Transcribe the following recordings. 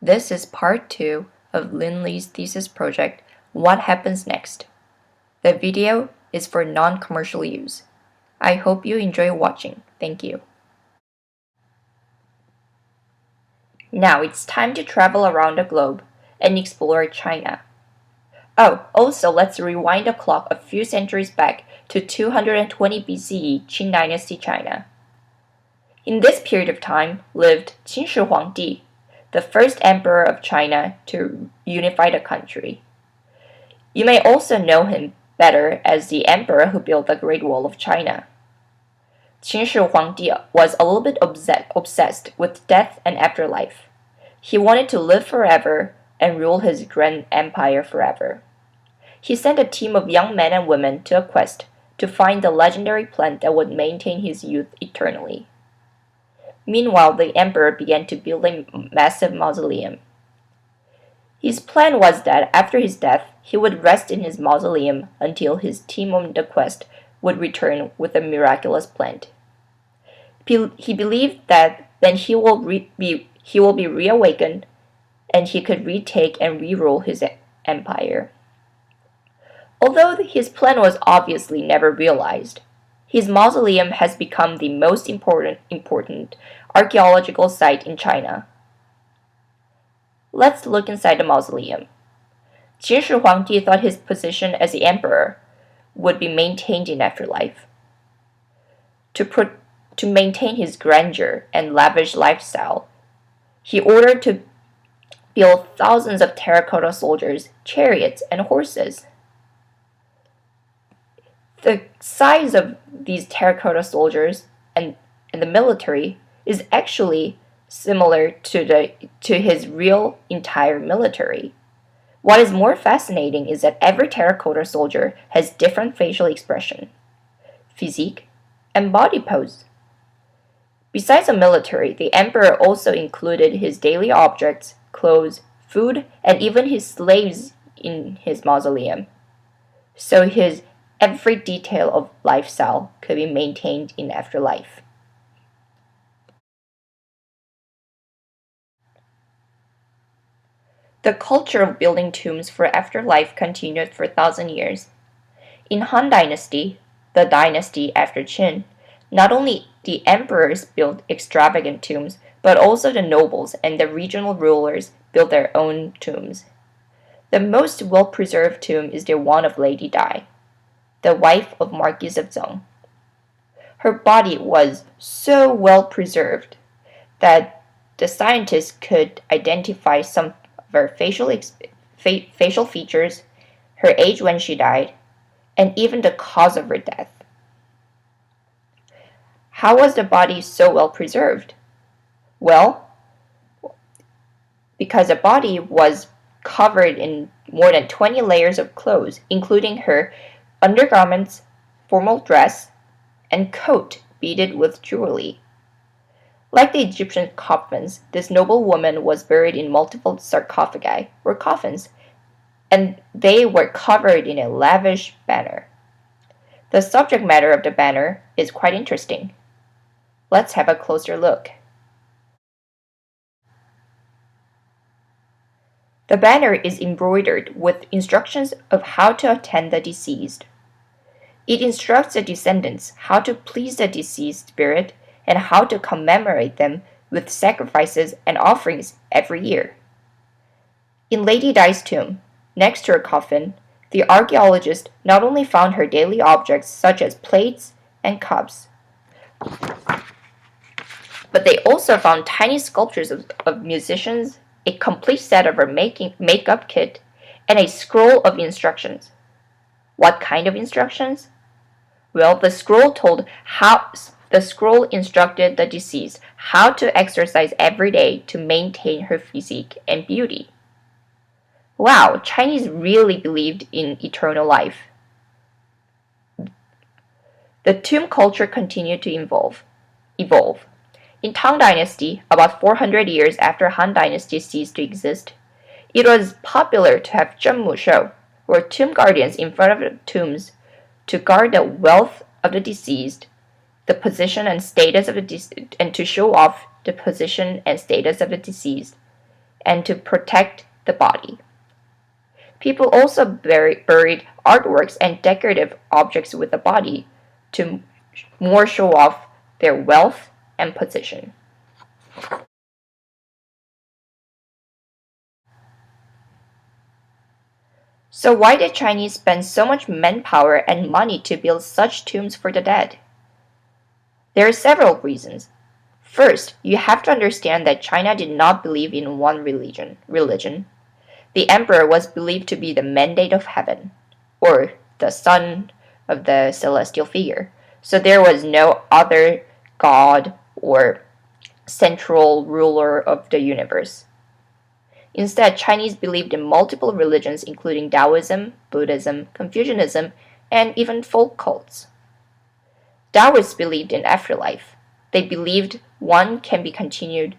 This is part 2 of Lin Li's thesis project, What Happens Next? The video is for non-commercial use. I hope you enjoy watching. Thank you. Now it's time to travel around the globe and explore China. Oh, also let's rewind the clock a few centuries back to 220 BCE Qing Dynasty China. In this period of time lived Qin Shi Huangdi, the first emperor of China to unify the country. You may also know him better as the emperor who built the Great Wall of China. Qin Shi Huangdi was a little bit obsessed with death and afterlife. He wanted to live forever and rule his grand empire forever. He sent a team of young men and women to a quest to find the legendary plant that would maintain his youth eternally. Meanwhile, the emperor began to build a massive mausoleum. His plan was that after his death, he would rest in his mausoleum until his team on the quest would return with a miraculous plant. He believed that then he will be reawakened and he could retake and re-rule his empire. Although his plan was obviously never realized, his mausoleum has become the most important archaeological site in China. Let's look inside the mausoleum. Qin Shi Huangdi thought his position as the emperor would be maintained in afterlife. To maintain his grandeur and lavish lifestyle, he ordered to build thousands of terracotta soldiers, chariots, and horses. The size of these terracotta soldiers and the military is actually similar to his real entire military. What is more fascinating is that every terracotta soldier has different facial expression, physique, and body pose. Besides the military, the emperor also included his daily objects, clothes, food, and even his slaves in his mausoleum. So his every detail of lifestyle could be maintained in afterlife. The culture of building tombs for afterlife continued for 1,000 years. In Han Dynasty, the dynasty after Qin, not only the emperors built extravagant tombs, but also the nobles and the regional rulers built their own tombs. The most well-preserved tomb is the one of Lady Dai, the wife of Marquis of Zhong. Her body was so well preserved that the scientists could identify some of her facial features, her age when she died, and even the cause of her death. How was the body so well preserved? Well, because the body was covered in more than 20 layers of clothes, including her undergarments, formal dress, and coat beaded with jewelry. Like the Egyptian coffins, this noble woman was buried in multiple sarcophagi, or coffins, and they were covered in a lavish banner. The subject matter of the banner is quite interesting. Let's have a closer look. The banner is embroidered with instructions of how to attend the deceased. It instructs the descendants how to please the deceased spirit and how to commemorate them with sacrifices and offerings every year. In Lady Dai's tomb, next to her coffin, the archaeologist not only found her daily objects such as plates and cups, but they also found tiny sculptures of musicians, a complete set of her makeup kit, and a scroll of instructions. What kind of instructions? Well, the scroll instructed the deceased how to exercise every day to maintain her physique and beauty. Wow, Chinese really believed in eternal life. The tomb culture continued to evolve. In Tang Dynasty, about 400 years after Han Dynasty ceased to exist, it was popular to have zhenmu shou, or tomb guardians in front of the tombs, to guard the wealth of the deceased, the position and status of the deceased, and to show off the position and status of the deceased, and to protect the body. People also buried artworks and decorative objects with the body to more show off their wealth and position. So why did Chinese spend so much manpower and money to build such tombs for the dead? There are several reasons. First, you have to understand that China did not believe in one religion. The emperor was believed to be the mandate of heaven, or the son of the celestial figure. So there was no other god or central ruler of the universe. Instead, Chinese believed in multiple religions including Taoism, Buddhism, Confucianism, and even folk cults. Taoists believed in afterlife. They believed one can be continued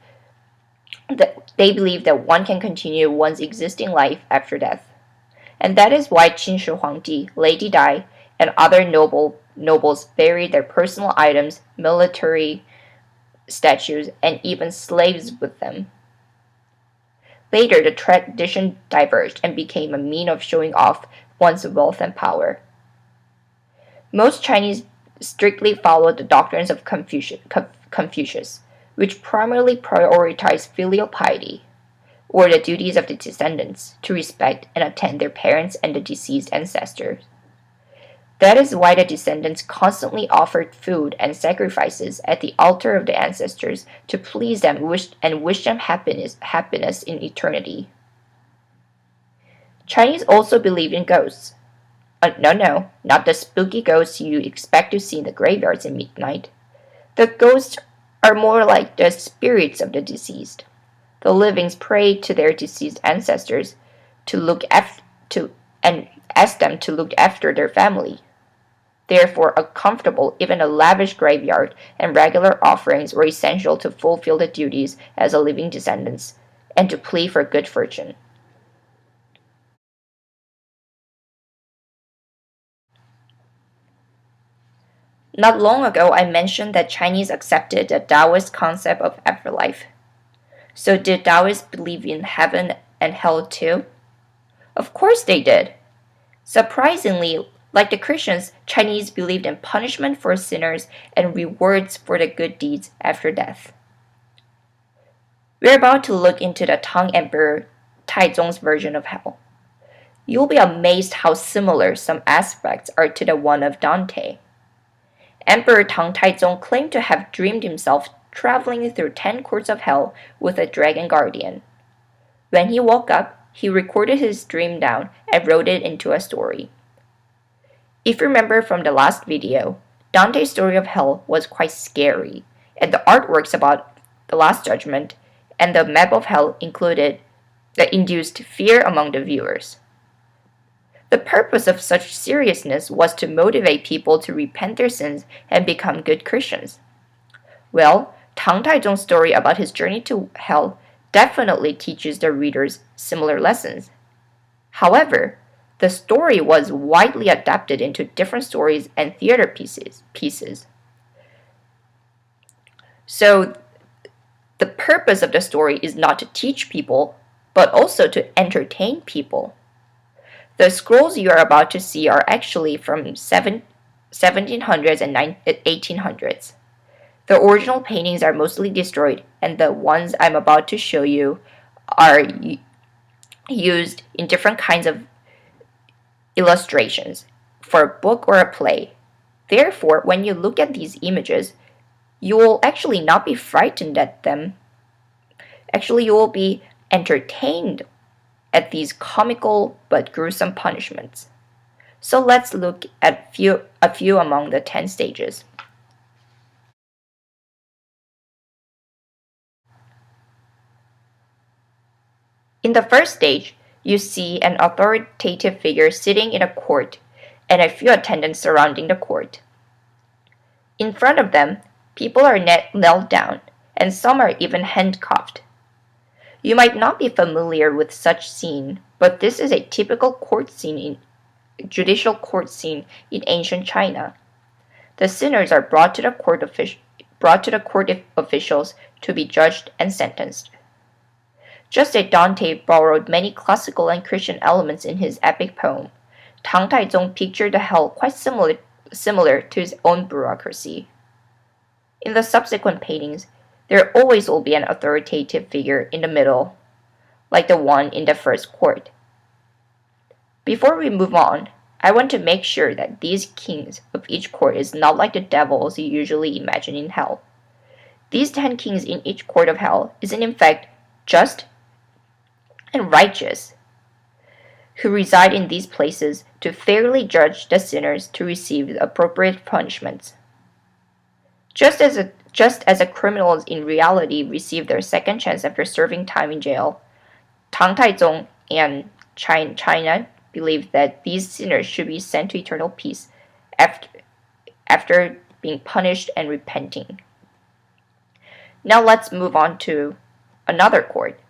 they believed that one can continue one's existing life after death. And that is why Qin Shi Huangdi, Lady Dai, and other nobles buried their personal items, military statues, and even slaves with them. Later, the tradition diverged and became a means of showing off one's wealth and power. Most Chinese strictly followed the doctrines of Confucius, which primarily prioritized filial piety, or the duties of the descendants to respect and attend their parents and the deceased ancestors. That is why the descendants constantly offered food and sacrifices at the altar of the ancestors to please them and wish them happiness in eternity. Chinese also believed in ghosts. No, not the spooky ghosts you expect to see in the graveyards at midnight. The ghosts are more like the spirits of the deceased. The livings pray to their deceased ancestors and ask them to look after their family. Therefore, a comfortable, even a lavish graveyard and regular offerings were essential to fulfill the duties as a living descendants and to plead for good fortune. Not long ago, I mentioned that Chinese accepted the Taoist concept of afterlife. So did Taoists believe in heaven and hell too? Of course they did. Surprisingly, like the Christians, Chinese believed in punishment for sinners and rewards for the good deeds after death. We're about to look into the Tang Emperor Taizong's version of hell. You'll be amazed how similar some aspects are to the one of Dante. Emperor Tang Taizong claimed to have dreamed himself traveling through 10 courts of hell with a dragon guardian. When he woke up, he recorded his dream down and wrote it into a story. If you remember from the last video, Dante's story of hell was quite scary, and the artworks about the Last Judgment and the map of hell induced fear among the viewers. The purpose of such seriousness was to motivate people to repent their sins and become good Christians. Well, Tang Taizong's story about his journey to hell definitely teaches the readers similar lessons. However, the story was widely adapted into different stories and theater pieces. So, the purpose of the story is not to teach people, but also to entertain people. The scrolls you are about to see are actually from 1700s and 1800s. The original paintings are mostly destroyed, and the ones I'm about to show you are used in different kinds of illustrations for a book or a play. Therefore, when you look at these images, you will actually not be frightened at them. Actually, you will be entertained at these comical but gruesome punishments. So let's look at a few among the 10 stages. In the first stage, you see an authoritative figure sitting in a court and a few attendants surrounding the court. In front of them, people are knelt down, and some are even handcuffed. You might not be familiar with such scene, but this is a typical judicial court scene in ancient China. The sinners are brought to the court officials to be judged and sentenced. Just as Dante borrowed many classical and Christian elements in his epic poem, Tang Taizong pictured the hell quite similar to his own bureaucracy. In the subsequent paintings, there always will be an authoritative figure in the middle, like the one in the first court. Before we move on, I want to make sure that these kings of each court is not like the devils you usually imagine in hell. These 10 kings in each court of hell is in fact just and righteous, who reside in these places to fairly judge the sinners to receive the appropriate punishments. Just as a criminals in reality receive their second chance after serving time in jail, Tang Taizong and China believed that these sinners should be sent to eternal peace after being punished and repenting. Now let's move on to another court.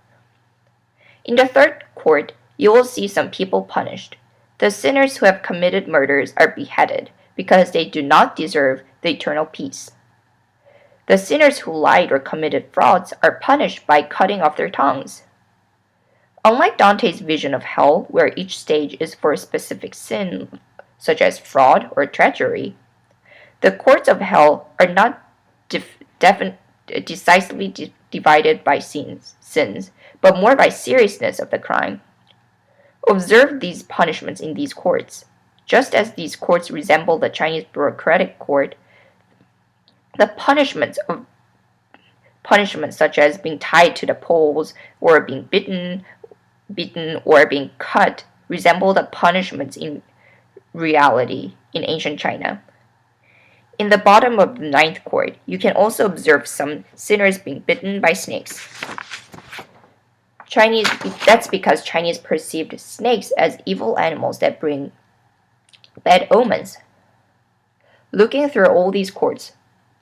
In the third court, you will see some people punished. The sinners who have committed murders are beheaded because they do not deserve the eternal peace. The sinners who lied or committed frauds are punished by cutting off their tongues. Unlike Dante's vision of hell, where each stage is for a specific sin, such as fraud or treachery, the courts of hell are not decisively divided by sins, but more by seriousness of the crime. Observe these punishments in these courts. Just as these courts resemble the Chinese bureaucratic court, the punishments such as being tied to the poles or being beaten or being cut resemble the punishments in reality in ancient China. In the bottom of the ninth court, you can also observe some sinners being bitten by snakes. That's because Chinese perceived snakes as evil animals that bring bad omens. Looking through all these courts,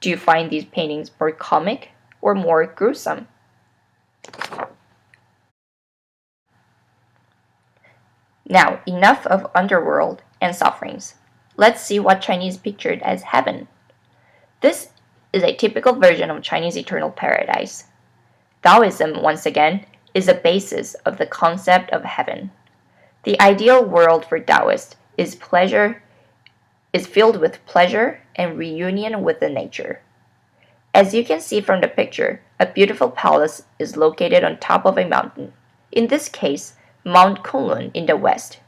do you find these paintings more comic or more gruesome? Now, enough of underworld and sufferings. Let's see what Chinese pictured as heaven. This is a typical version of Chinese eternal paradise. Taoism, once again, is the basis of the concept of heaven. The ideal world for Taoists is filled with pleasure and reunion with the nature. As you can see from the picture, a beautiful palace is located on top of a mountain, in this case, Mount Kunlun in the west,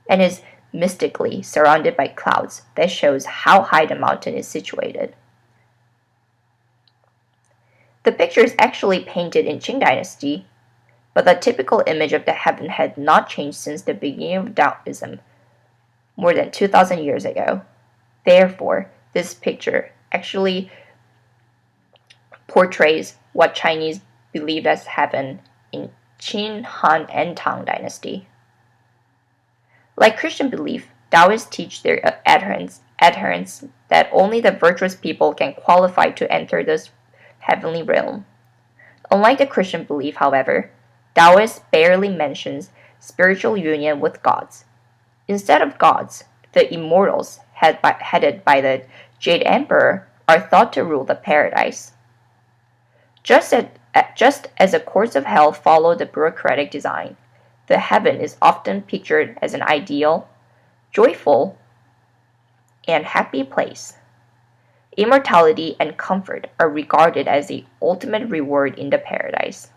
and is mystically surrounded by clouds that shows how high the mountain is situated. The picture is actually painted in Qing Dynasty, but the typical image of the heaven had not changed since the beginning of Taoism, more than 2,000 years ago. Therefore, this picture actually portrays what Chinese believed as heaven in Qin, Han, and Tang dynasty. Like Christian belief, Taoists teach their adherents that only the virtuous people can qualify to enter this heavenly realm. Unlike the Christian belief, however, Taoist barely mentions spiritual union with gods. Instead of gods, the immortals, headed by the Jade Emperor, are thought to rule the paradise. Just as the courts of hell follow the bureaucratic design, the heaven is often pictured as an ideal, joyful, and happy place. Immortality and comfort are regarded as the ultimate reward in the paradise.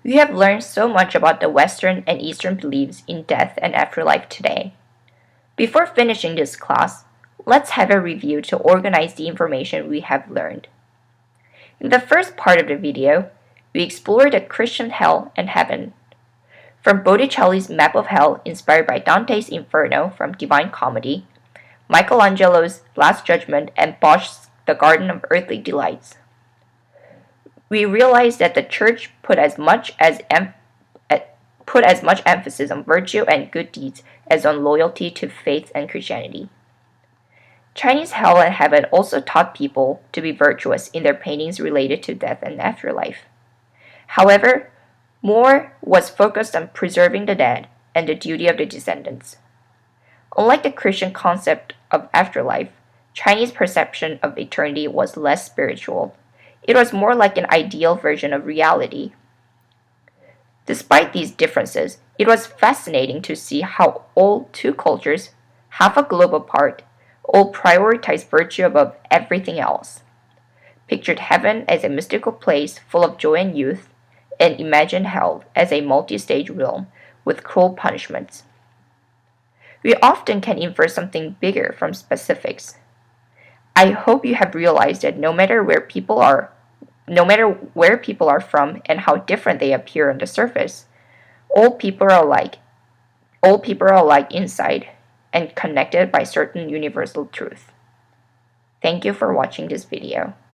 We have learned so much about the Western and Eastern beliefs in death and afterlife today. Before finishing this class, let's have a review to organize the information we have learned. In the first part of the video, we explored the Christian hell and heaven. From Botticelli's map of hell inspired by Dante's Inferno from Divine Comedy, Michelangelo's Last Judgment, and Bosch's The Garden of Earthly Delights. We realized that the Church put as much emphasis on virtue and good deeds as on loyalty to faith and Christianity. Chinese hell and heaven also taught people to be virtuous in their paintings related to death and afterlife. However, more was focused on preserving the dead and the duty of the descendants. Unlike the Christian concept of afterlife, Chinese perception of eternity was less spiritual. It was more like an ideal version of reality. Despite these differences, it was fascinating to see how all two cultures, half a globe apart, all prioritize virtue above everything else. Pictured heaven as a mystical place full of joy and youth, and imagined hell as a multi-stage realm with cruel punishments. We often can infer something bigger from specifics. I hope you have realized that no matter where people are from and how different they appear on the surface, all people are alike. All people are alike inside and connected by certain universal truth. Thank you for watching this video.